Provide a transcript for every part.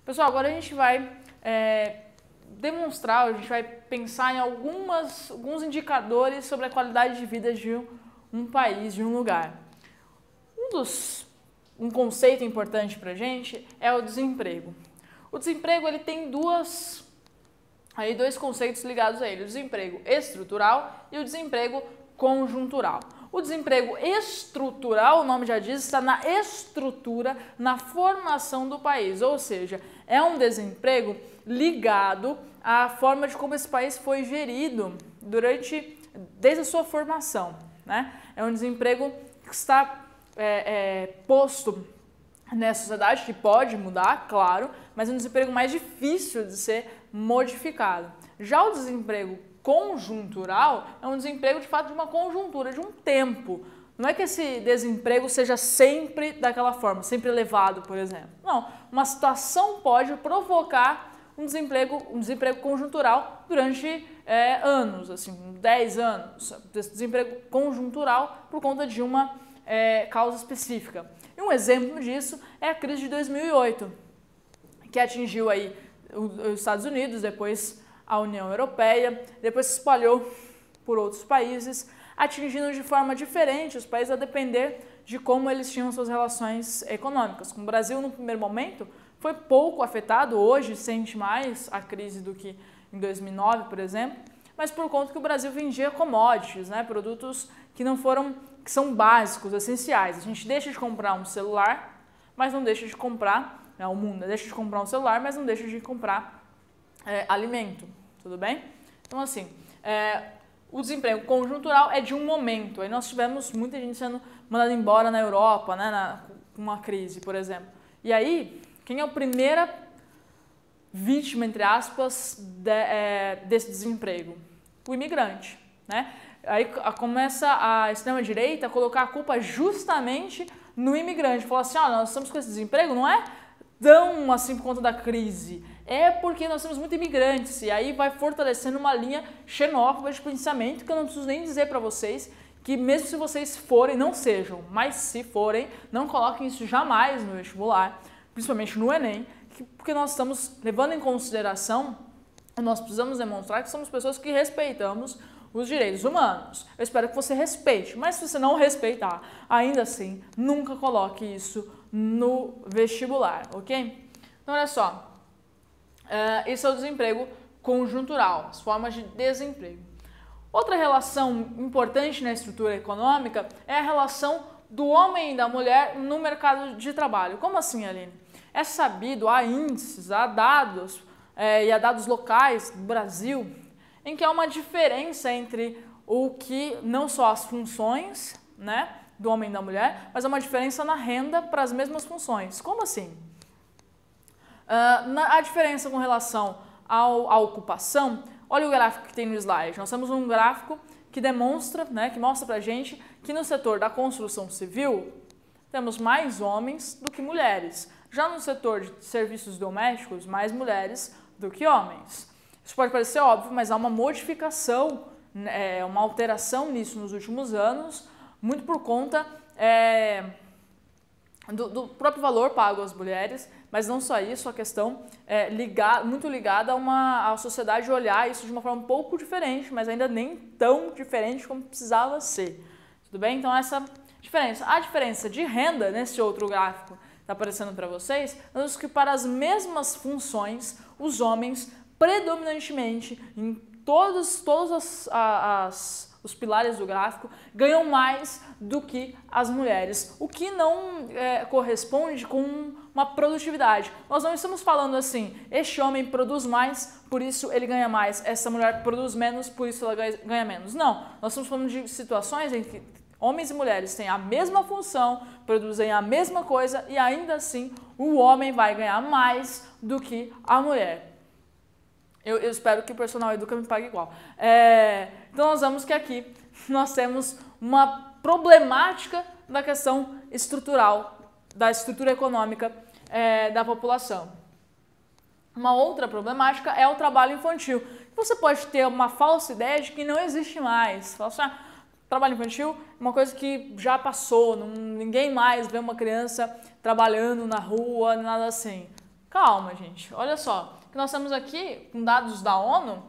Pessoal, agora a gente vai demonstrar, a gente vai pensar em alguns indicadores sobre a qualidade de vida de um país, de um lugar. Um conceito importante para a gente é o desemprego. O desemprego ele tem dois conceitos ligados a ele, o desemprego estrutural e o desemprego conjuntural. O desemprego estrutural, o nome já diz, está na estrutura, na formação do país, ou seja, é um desemprego ligado à forma de como esse país foi gerido desde a sua formação, né? É um desemprego que está posto nessa sociedade, que pode mudar, claro, mas é um desemprego mais difícil de ser modificado. Já o desemprego conjuntural é um desemprego de fato de uma conjuntura, de um tempo. Não é que esse desemprego seja sempre daquela forma, sempre elevado, por exemplo. Não, uma situação pode provocar um desemprego conjuntural durante anos, assim, 10 anos. Desemprego conjuntural por conta de uma causa específica. E um exemplo disso é a crise de 2008, que atingiu aí os Estados Unidos, depois a União Europeia, depois se espalhou por outros países, atingindo de forma diferente os países a depender de como eles tinham suas relações econômicas. Como o Brasil, no primeiro momento, foi pouco afetado, hoje sente mais a crise do que em 2009, por exemplo, mas por conta que o Brasil vendia commodities, né, produtos que são básicos, essenciais. A gente deixa de comprar um celular, mas não deixa de comprar, o mundo deixa de comprar um celular, mas não deixa de comprar alimento, tudo bem? Então, assim, o desemprego conjuntural é de um momento. Aí nós tivemos muita gente sendo mandada embora na Europa, né, com uma crise, por exemplo. E aí, quem é a primeira vítima, entre aspas, desse desemprego? O imigrante, né? Aí começa a extrema-direita a colocar a culpa justamente no imigrante. Falar assim, nós estamos com esse desemprego, não é tão assim por conta da crise, é porque nós temos muitos imigrantes, e aí vai fortalecendo uma linha xenófoba de pensamento que eu não preciso nem dizer para vocês, que mesmo se vocês forem, não sejam, mas se forem, não coloquem isso jamais no vestibular, principalmente no Enem, porque nós estamos levando em consideração, nós precisamos demonstrar que somos pessoas que respeitamos os direitos humanos. Eu espero que você respeite, mas se você não respeitar, ainda assim, nunca coloque isso no vestibular, ok? Então, olha só, esse é o desemprego conjuntural, as formas de desemprego. Outra relação importante na estrutura econômica é a relação do homem e da mulher no mercado de trabalho. Como assim, Aline? É sabido, há índices, há dados e há dados locais do Brasil em que há uma diferença entre o que, não só as funções, né, do homem e da mulher, mas há uma diferença na renda para as mesmas funções. Como assim? A diferença com relação à ocupação, olha o gráfico que tem no slide. Nós temos um gráfico que demonstra, né, que mostra para a gente que no setor da construção civil temos mais homens do que mulheres. Já no setor de serviços domésticos, mais mulheres do que homens. Isso pode parecer óbvio, mas há uma modificação, uma alteração nisso nos últimos anos, muito por conta do próprio valor pago às mulheres, mas não só isso, a questão muito ligada a sociedade olhar isso de uma forma um pouco diferente, mas ainda nem tão diferente como precisava ser. Tudo bem? Então essa diferença. A diferença de renda, nesse outro gráfico que está aparecendo para vocês, nós vemos que para as mesmas funções, os homens predominantemente em todos os pilares do gráfico ganham mais do que as mulheres, o que não corresponde com uma produtividade. Nós não estamos falando assim, este homem produz mais, por isso ele ganha mais, essa mulher produz menos, por isso ela ganha menos. Não, nós estamos falando de situações em que homens e mulheres têm a mesma função, produzem a mesma coisa e ainda assim o homem vai ganhar mais do que a mulher. Eu espero que o personal Educa me pague igual. Então nós vemos que aqui nós temos uma problemática da questão estrutural, da estrutura econômica da população. Uma outra problemática é o trabalho infantil. Você pode ter uma falsa ideia de que não existe mais. Fala assim, trabalho infantil é uma coisa que já passou, ninguém mais vê uma criança trabalhando na rua, nada assim. Calma, gente. Olha só, que nós temos aqui, com dados da ONU,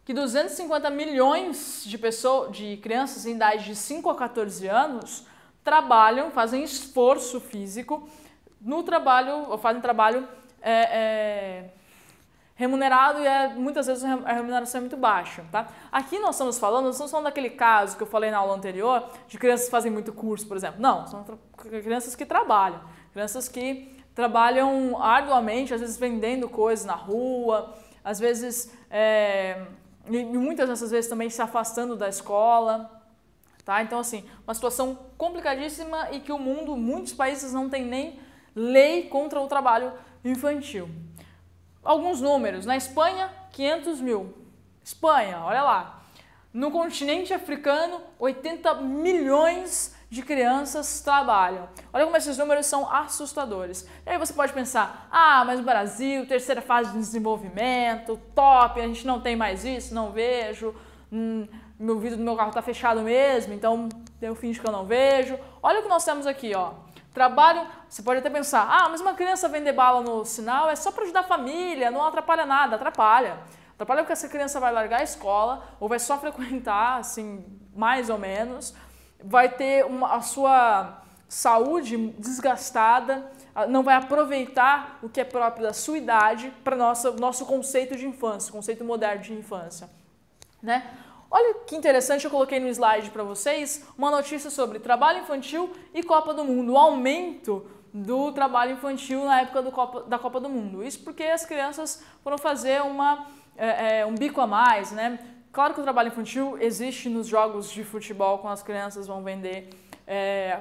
que 250 milhões de crianças em idade de 5 a 14 anos trabalham, fazem esforço físico no trabalho, ou fazem trabalho remunerado e muitas vezes a remuneração é muito baixa, tá? Aqui nós estamos falando daquele caso que eu falei na aula anterior, de crianças que fazem muito curso, por exemplo. Não, são crianças que trabalham, crianças que trabalham arduamente, às vezes vendendo coisas na rua, às vezes, e muitas dessas vezes também se afastando da escola, tá? Então, assim, uma situação complicadíssima e que o mundo, muitos países não têm nem lei contra o trabalho infantil. Alguns números. Na Espanha, 500 mil. Espanha, olha lá. No continente africano, 80 milhões de crianças trabalham. Olha como esses números são assustadores. E aí você pode pensar, mas o Brasil, terceira fase de desenvolvimento, top, a gente não tem mais isso, não vejo, meu vidro do meu carro está fechado mesmo, então eu finjo que eu não vejo. Olha o que nós temos aqui, ó. Trabalho, você pode até pensar, mas uma criança vender bala no sinal é só para ajudar a família, não atrapalha nada. Atrapalha. Atrapalha porque essa criança vai largar a escola ou vai só frequentar, assim, mais ou menos, vai ter a sua saúde desgastada, não vai aproveitar o que é próprio da sua idade para nosso conceito de infância, conceito moderno de infância, né? Olha que interessante, eu coloquei no slide para vocês uma notícia sobre trabalho infantil e Copa do Mundo, o aumento do trabalho infantil na época da Copa do Mundo. Isso porque as crianças foram fazer um bico a mais, né? Claro que o trabalho infantil existe nos jogos de futebol, quando as crianças vão vender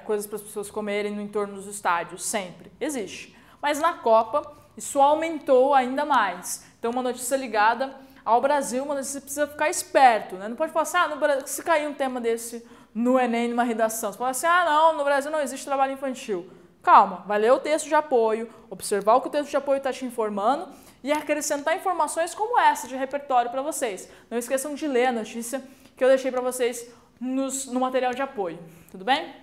coisas para as pessoas comerem no entorno dos estádios, sempre, existe. Mas na Copa, isso aumentou ainda mais. Então, uma notícia ligada ao Brasil, mas você precisa ficar esperto, né? Não pode falar assim, no Brasil, se cair um tema desse no Enem, numa redação, você fala assim, não, no Brasil não existe trabalho infantil. Calma, vai ler o texto de apoio, observar o que o texto de apoio está te informando e acrescentar informações como essa de repertório para vocês. Não esqueçam de ler a notícia que eu deixei para vocês no material de apoio, tudo bem?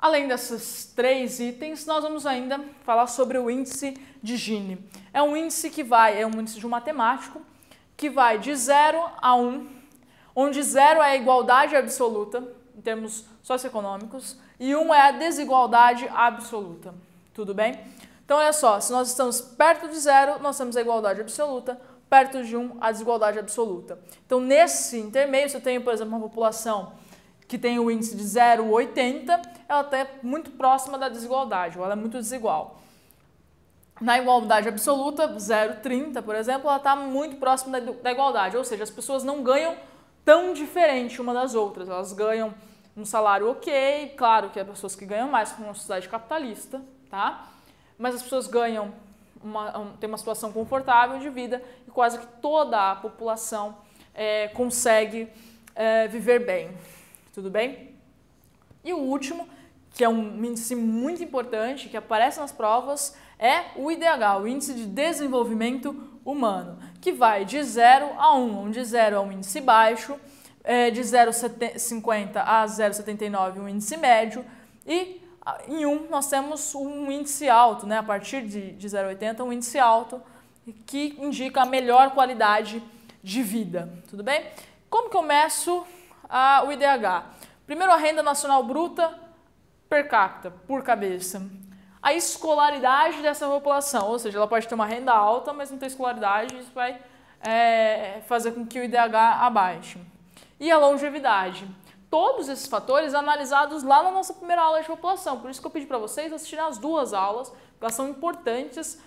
Além desses 3 itens, nós vamos ainda falar sobre o índice de Gini. É um índice é um índice de um matemático que vai de 0 a 1, onde 0 é a igualdade absoluta, em termos socioeconômicos, e 1 é a desigualdade absoluta. Tudo bem? Então, olha só, se nós estamos perto de 0, nós temos a igualdade absoluta, perto de 1, a desigualdade absoluta. Então, nesse intermeio, se eu tenho, por exemplo, uma população que tem o índice de 0,80, ela está muito próxima da desigualdade, ou ela é muito desigual. Na igualdade absoluta, 0,30, por exemplo, ela está muito próxima da igualdade, ou seja, as pessoas não ganham tão diferente uma das outras, elas ganham um salário ok, claro que há pessoas que ganham mais com uma sociedade capitalista, tá? Mas as pessoas ganham, tem uma situação confortável de vida e quase que toda a população consegue viver bem. Tudo bem? E o último, que é um índice muito importante, que aparece nas provas, é o IDH, o Índice de Desenvolvimento Humano, que vai de 0 a 1, onde 0 é um índice baixo, de 0,50 a 0,79 um índice médio, e em 1 nós temos um índice alto, né? A partir de 0,80 um índice alto, que indica a melhor qualidade de vida. Tudo bem? Como que eu meço o IDH? Primeiro, a renda nacional bruta per capita, por cabeça. A escolaridade dessa população, ou seja, ela pode ter uma renda alta, mas não ter escolaridade, isso vai fazer com que o IDH abaixe. E a longevidade. Todos esses fatores analisados lá na nossa primeira aula de população, por isso que eu pedi para vocês assistirem as 2 aulas, elas são importantes,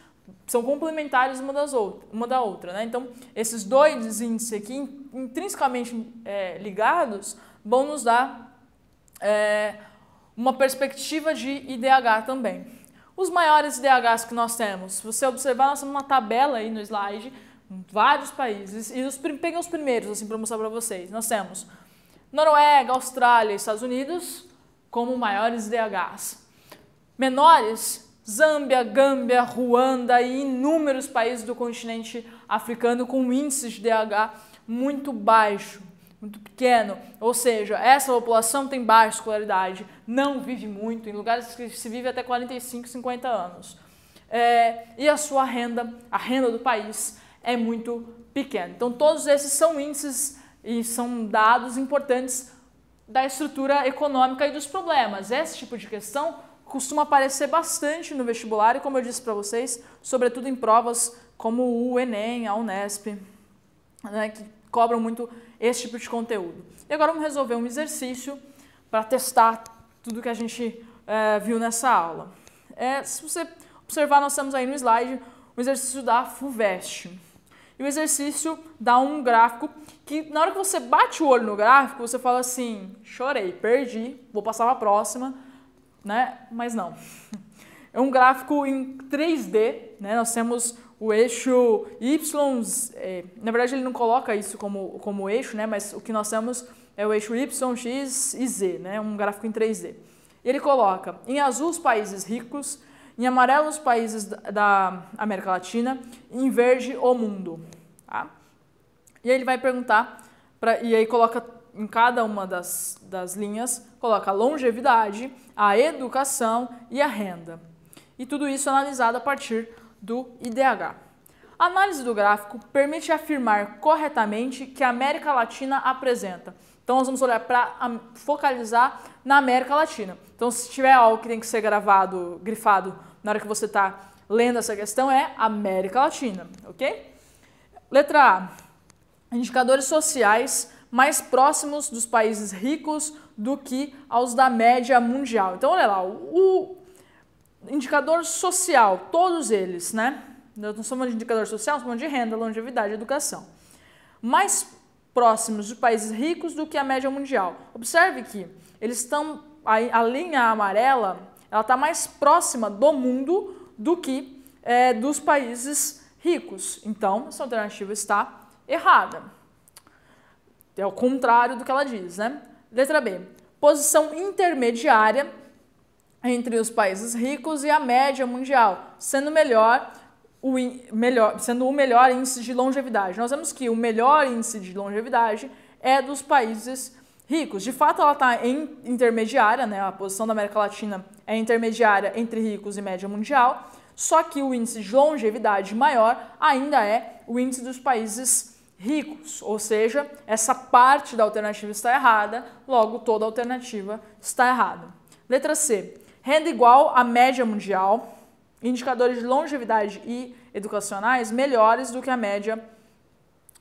são complementares uma da outra, né? Então, esses 2 índices aqui, intrinsecamente ligados, vão nos dar uma perspectiva de IDH também. Os maiores IDHs que nós temos, se você observar, nós temos uma tabela aí no slide, vários países, e peguei os primeiros assim, para mostrar para vocês. Nós temos Noruega, Austrália e Estados Unidos como maiores IDHs. Menores, Zâmbia, Gâmbia, Ruanda e inúmeros países do continente africano com índices de IDH muito baixo. muito pequeno, ou seja, essa população tem baixa escolaridade, não vive muito, em lugares que se vive até 45, 50 anos. E a sua renda, a renda do país, é muito pequena. Então, todos esses são índices e são dados importantes da estrutura econômica e dos problemas. Esse tipo de questão costuma aparecer bastante no vestibular e, como eu disse para vocês, sobretudo em provas como o Enem, a Unesp, né, que cobram muito esse tipo de conteúdo. E agora vamos resolver um exercício para testar tudo que a gente viu nessa aula. Se você observar, nós temos aí no slide o exercício da FUVEST. E o exercício dá um gráfico que, na hora que você bate o olho no gráfico, você fala assim, chorei, perdi, vou passar para a próxima, né? Mas não. É um gráfico em 3D, né? Nós temos o eixo Y, na verdade ele não coloca isso como eixo, né? Mas o que nós temos é o eixo Y, X e Z, né? Um gráfico em 3D. E ele coloca em azul os países ricos, em amarelo os países da América Latina, e em verde o mundo. Tá? E aí ele vai perguntar, e aí coloca em cada uma das linhas, coloca a longevidade, a educação e a renda. E tudo isso analisado a partir do IDH. A análise do gráfico permite afirmar corretamente que a América Latina apresenta. Então, nós vamos olhar para focalizar na América Latina. Então, se tiver algo que tem que ser grifado na hora que você está lendo essa questão, é América Latina, ok? Letra A. Indicadores sociais mais próximos dos países ricos do que aos da média mundial. Então, olha lá, o indicador social, todos eles, né? Nós não estamos falando de indicador social, estamos falando de renda, longevidade e educação. Mais próximos de países ricos do que a média mundial. Observe que eles estão, a linha amarela, ela está mais próxima do mundo do que dos países ricos. Então, essa alternativa está errada. É o contrário do que ela diz, né? Letra B. Posição intermediária entre os países ricos e a média mundial, sendo o melhor índice de longevidade. Nós vemos que o melhor índice de longevidade é dos países ricos. De fato, ela está intermediária, né? A posição da América Latina é intermediária entre ricos e média mundial, só que o índice de longevidade maior ainda é o índice dos países ricos, ou seja, essa parte da alternativa está errada, logo toda a alternativa está errada. Letra C. Renda igual à média mundial, indicadores de longevidade e educacionais melhores do que a média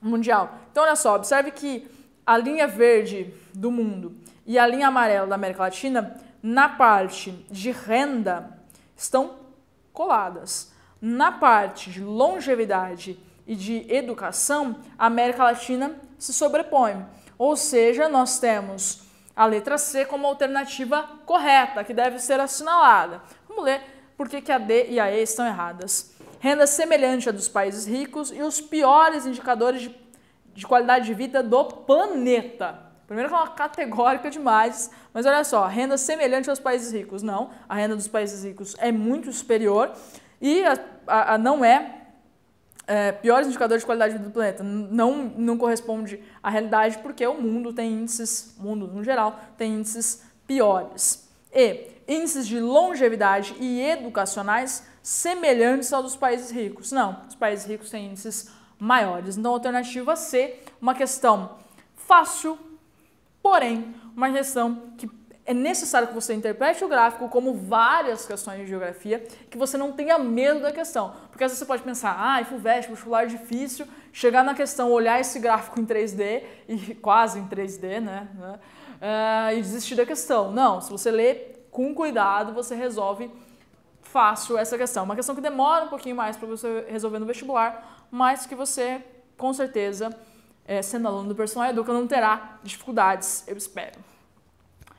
mundial. Então, olha só, observe que a linha verde do mundo e a linha amarela da América Latina, na parte de renda, estão coladas. Na parte de longevidade e de educação, a América Latina se sobrepõe. Ou seja, nós temos a letra C como alternativa correta, que deve ser assinalada. Vamos ler por que a D e a E estão erradas. Renda semelhante à dos países ricos e os piores indicadores de qualidade de vida do planeta. Primeiro que é uma categórica demais, mas olha só, renda semelhante aos países ricos. Não, a renda dos países ricos é muito superior e não é piores indicadores de qualidade de vida do planeta. Não corresponde à realidade porque o mundo tem índices, o mundo no geral, tem índices piores. E índices de longevidade e educacionais semelhantes aos dos países ricos. Não, os países ricos têm índices maiores. Então, alternativa C, uma questão fácil, porém, uma questão que é necessário que você interprete o gráfico como várias questões de geografia, que você não tenha medo da questão. Porque às vezes você pode pensar, FUVEST, vestibular difícil, chegar na questão, olhar esse gráfico em 3D, e quase em 3D, né? E desistir da questão. Não, se você ler com cuidado, você resolve fácil essa questão. Uma questão que demora um pouquinho mais para você resolver no vestibular, mas que você, com certeza, sendo aluno do Personal Educa, não terá dificuldades, eu espero.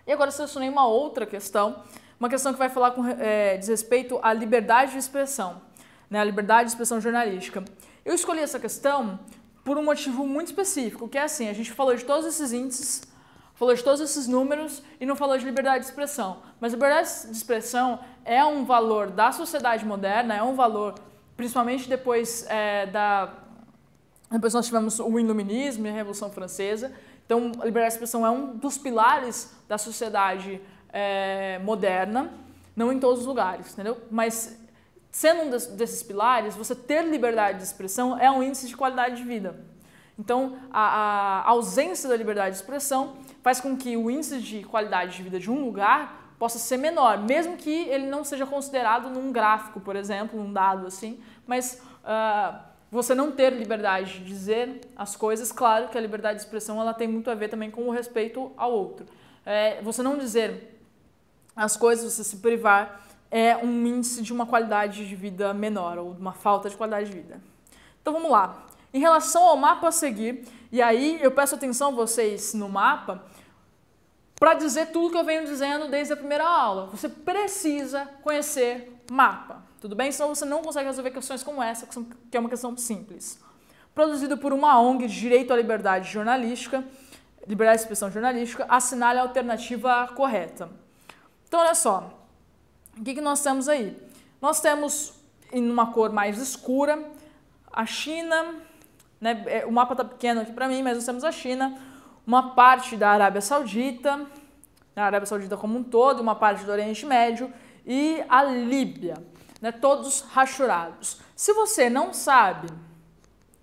E agora eu selecionei uma outra questão, uma questão que vai falar diz respeito à liberdade de expressão, né, a liberdade de expressão jornalística. Eu escolhi essa questão por um motivo muito específico, que é assim, a gente falou de todos esses índices, falou de todos esses números e não falou de liberdade de expressão. Mas liberdade de expressão é um valor da sociedade moderna, é um valor, principalmente depois Depois nós tivemos o Iluminismo e a Revolução Francesa. Então, a liberdade de expressão é um dos pilares da sociedade moderna, não em todos os lugares, entendeu? Mas, sendo um desses pilares, você ter liberdade de expressão é um índice de qualidade de vida. Então, a ausência da liberdade de expressão faz com que o índice de qualidade de vida de um lugar possa ser menor, mesmo que ele não seja considerado num gráfico, por exemplo, num dado assim, mas você não ter liberdade de dizer as coisas, claro que a liberdade de expressão ela tem muito a ver também com o respeito ao outro. Você não dizer as coisas, você se privar, é um índice de uma qualidade de vida menor, ou de uma falta de qualidade de vida. Então vamos lá. Em relação ao mapa a seguir, e aí eu peço atenção a vocês no mapa, para dizer tudo que eu venho dizendo desde a primeira aula. Você precisa conhecer mapa, tudo bem? Senão você não consegue resolver questões como essa, que é uma questão simples. Produzido por uma ONG de Direito à Liberdade Jornalística, Liberdade de Expressão Jornalística, assinale a alternativa correta. Então, olha só, o que nós temos aí? Nós temos, em uma cor mais escura, a China, né? O mapa está pequeno aqui para mim, mas nós temos a China, uma parte da Arábia Saudita, como um todo, uma parte do Oriente Médio e a Líbia, né? Todos rachurados. Se você não sabe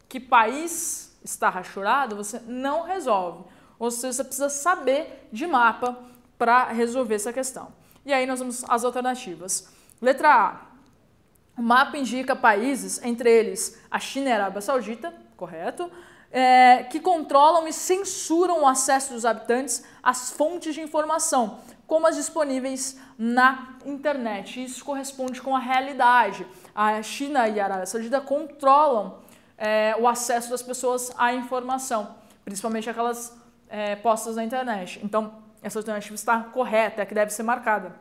que país está rachurado, você não resolve. Ou seja, você precisa saber de mapa para resolver essa questão. E aí nós vamos às alternativas. Letra A. O mapa indica países, entre eles a China e a Arábia Saudita, correto, que controlam e censuram o acesso dos habitantes às fontes de informação, como as disponíveis na internet. Isso corresponde com a realidade. A China e a Arábia Saudita controlam o acesso das pessoas à informação, principalmente aquelas postas na internet. Então, essa alternativa está correta, é a que deve ser marcada.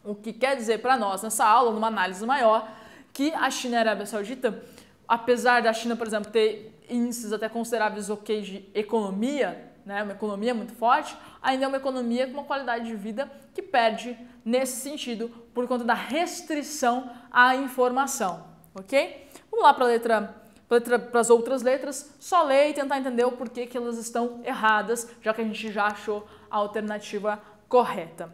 O que quer dizer para nós, nessa aula, numa análise maior, que a China e a Arábia Saudita, apesar da China, por exemplo, ter índices até consideráveis ok de economia, né, uma economia muito forte, ainda é uma economia com uma qualidade de vida que perde nesse sentido por conta da restrição à informação, ok? Vamos lá para as outras letras, só ler e tentar entender o porquê que elas estão erradas, já que a gente já achou a alternativa correta.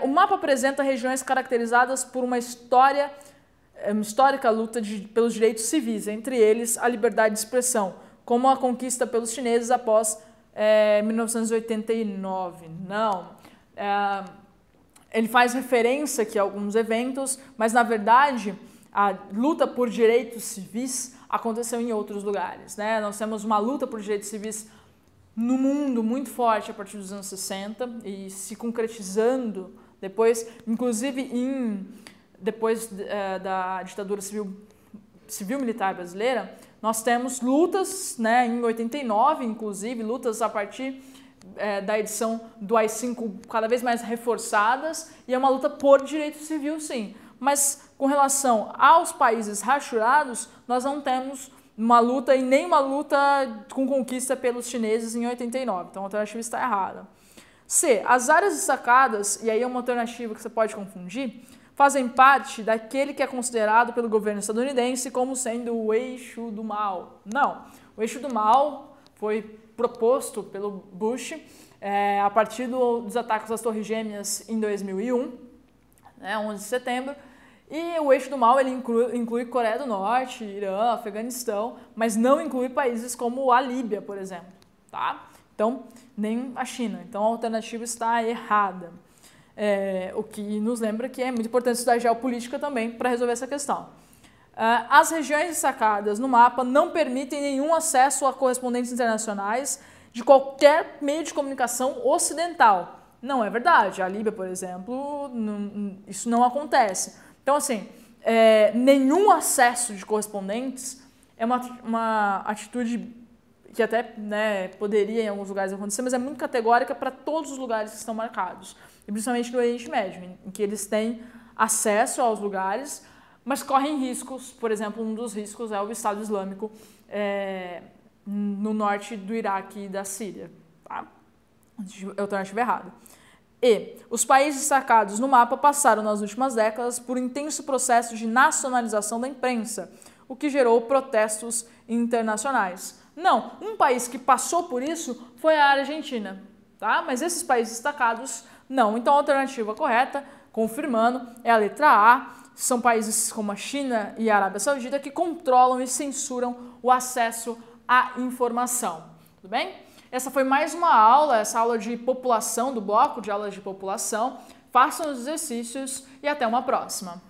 O mapa apresenta regiões caracterizadas por uma histórica luta pelos direitos civis, entre eles a liberdade de expressão, como a conquista pelos chineses após 1989. Não. Ele faz referência aqui a alguns eventos, mas na verdade a luta por direitos civis aconteceu em outros lugares, né? Nós temos uma luta por direitos civis no mundo muito forte a partir dos anos 60 e se concretizando depois, inclusive depois da ditadura civil-militar brasileira, nós temos lutas, né, em 89, inclusive, lutas a partir da edição do AI-5 cada vez mais reforçadas, e é uma luta por direito civil, sim. Mas com relação aos países rachurados, nós não temos uma luta e nem uma luta com conquista pelos chineses em 89. Então a alternativa está errada. C. As áreas destacadas, e aí é uma alternativa que você pode confundir, fazem parte daquele que é considerado pelo governo estadunidense como sendo o eixo do mal. Não. O eixo do mal foi proposto pelo Bush a partir dos ataques às Torres Gêmeas em 2001, né, 11 de setembro, e o eixo do mal ele inclui Coreia do Norte, Irã, Afeganistão, mas não inclui países como a Líbia, por exemplo, tá? Então, nem a China. Então, a alternativa está errada. O que nos lembra que é muito importante estudar geopolítica também para resolver essa questão. As regiões destacadas no mapa não permitem nenhum acesso a correspondentes internacionais de qualquer meio de comunicação ocidental. Não é verdade. A Líbia, por exemplo, isso não acontece. Então, assim, nenhum acesso de correspondentes é uma atitude que até, né, poderia em alguns lugares acontecer, mas é muito categórica para todos os lugares que estão marcados, e principalmente no Oriente Médio, em que eles têm acesso aos lugares, mas correm riscos. Por exemplo, um dos riscos é o Estado Islâmico no norte do Iraque e da Síria. Tá? Alternativa errada. E os países destacados no mapa passaram nas últimas décadas por um intenso processo de nacionalização da imprensa, o que gerou protestos internacionais. Não, um país que passou por isso foi a Argentina, tá? Mas esses países destacados, não. Então a alternativa correta, confirmando, é a letra A. São países como a China e a Arábia Saudita que controlam e censuram o acesso à informação. Tudo bem? Essa foi mais uma aula, essa aula de população, do bloco de aulas de população. Façam os exercícios e até uma próxima.